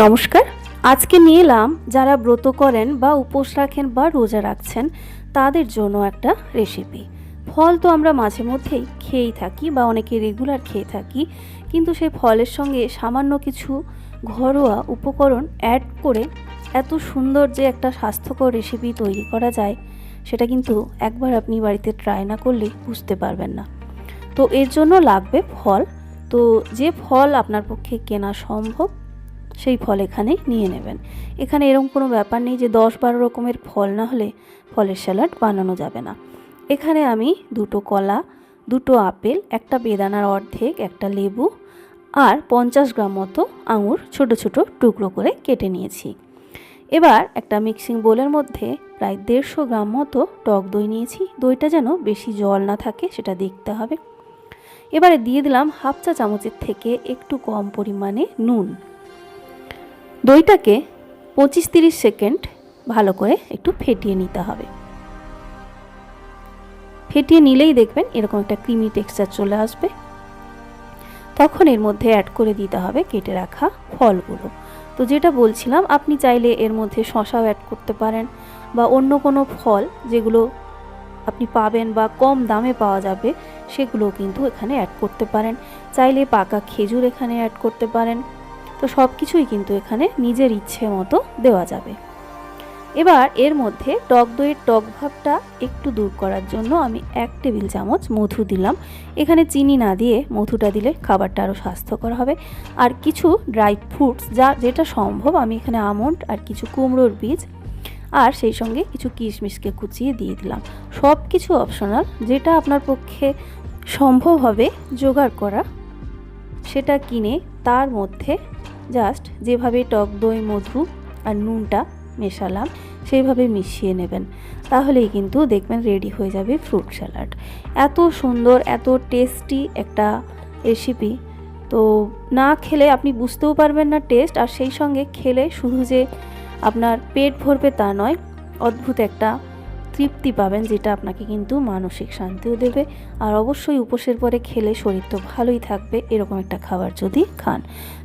নমস্কার। আজকে নিয়ে এলাম যারা ব্রত করেন বা উপোস রাখেন বা রোজা রাখছেন তাদের জন্য একটা রেসিপি। ফল তো আমরা মাঝে মধ্যেই খেয়েই থাকি বা অনেকে রেগুলার খেয়ে থাকি, কিন্তু সেই ফলের সঙ্গে সামান্য কিছু ঘরোয়া উপকরণ অ্যাড করে এত সুন্দর যে একটা স্বাস্থ্যকর রেসিপি তৈরি করা যায়, সেটা কিন্তু একবার আপনি বাড়িতে ট্রাই না করলে বুঝতে পারবেন না। তো এর জন্য লাগবে ফল। তো যে ফল আপনার পক্ষে কেনা সম্ভব সেই ফল এখানে নিয়ে নেবেন। এখানে এরকম কোনো ব্যাপার নেই যে 10-12 রকমের ফল না হলে ফলের স্যালাড বানানো যাবে না। এখানে আমি 2টো কলা, 2টো আপেল, একটা বেদানার অর্ধেক, একটা লেবু আর 50 গ্রাম মতো আঙুর ছোট ছোট টুকরো করে কেটে নিয়েছি। এবার একটা মিক্সিং বোলের মধ্যে প্রায় 150 গ্রাম মতো টক দই নিয়েছি। দইটা যেন বেশি জল না থাকে সেটা দেখতে হবে। এবারে দিয়ে দিলাম হাফ চা চামচের থেকে একটু কম পরিমাণে নুন। দইটাকে 25-30 সেকেন্ড ভালো করে একটু ফেটিয়ে নিতে হবে। ফেটিয়ে নিলেই দেখবেন এরকম একটা ক্রিমি টেক্সচার চলে আসবে। তখন এর মধ্যে অ্যাড করে দিতে হবে কেটে রাখা ফলগুলো। তো যেটা বলছিলাম, আপনি চাইলে এর মধ্যে শসাও অ্যাড করতে পারেন বা অন্য কোনো ফল যেগুলো আপনি পাবেন বা কম দামে পাওয়া যাবে সেগুলো কিন্তু এখানে অ্যাড করতে পারেন। চাইলে পাকা খেজুর এখানে অ্যাড করতে পারেন। তো সব কিছুই কিন্তু এখানে নিজের ইচ্ছে মতো দেওয়া যাবে। এবার এর মধ্যে টক দইয়ের টক ভাবটা একটু দূর করার জন্য আমি 1 টেবিল চামচ মধু দিলাম। এখানে চিনি না দিয়ে মধুটা দিলে খাবারটা আরও স্বাস্থ্যকর হবে। আর কিছু ড্রাই ফ্রুটস যেটা সম্ভব আমি এখানে আমন্ড আর কিছু কুমড়োর বীজ আর সেই সঙ্গে কিছু কিশমিশকে কুচিয়ে দিয়ে দিলাম। সব কিছু অপশনাল, যেটা আপনার পক্ষে সম্ভব হবে জোগাড় করা সেটা কিনে তার মধ্যে জাস্ট যেভাবে টক দই, মধু আর নুনটা মেশালাম সেইভাবে মিশিয়ে নেবেন। তাহলেই কিন্তু দেখবেন রেডি হয়ে যাবে ফ্রুট স্যালাড। এত সুন্দর, এত টেস্টি একটা রেসিপি, তো না খেলে আপনি বুঝতেও পারবেন না টেস্ট। আর সেই সঙ্গে খেলে শুধু যে আপনার পেট ভরবে তা নয়, অদ্ভুত একটা তৃপ্তি পাবেন, যেটা আপনাকে কিন্তু মানসিক শান্তিও দেবে। আর অবশ্যই উপোসের পরে খেলে শরীর তো ভালোই থাকবে এরকম একটা খাবার যদি খান।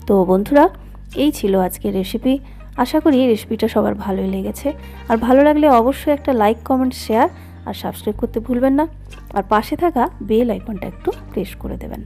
তো বন্ধুরা, এই ছিল আজকের রেসিপি। আশা করি এই রেসিপিটা সবার ভালোই লেগেছে। আর ভালো লাগলে অবশ্যই একটা লাইক, কমেন্ট, শেয়ার আর সাবস্ক্রাইব করতে ভুলবেন না। আর পাশে থাকা বেল আইকনটা একটু প্রেস করে দেবেন।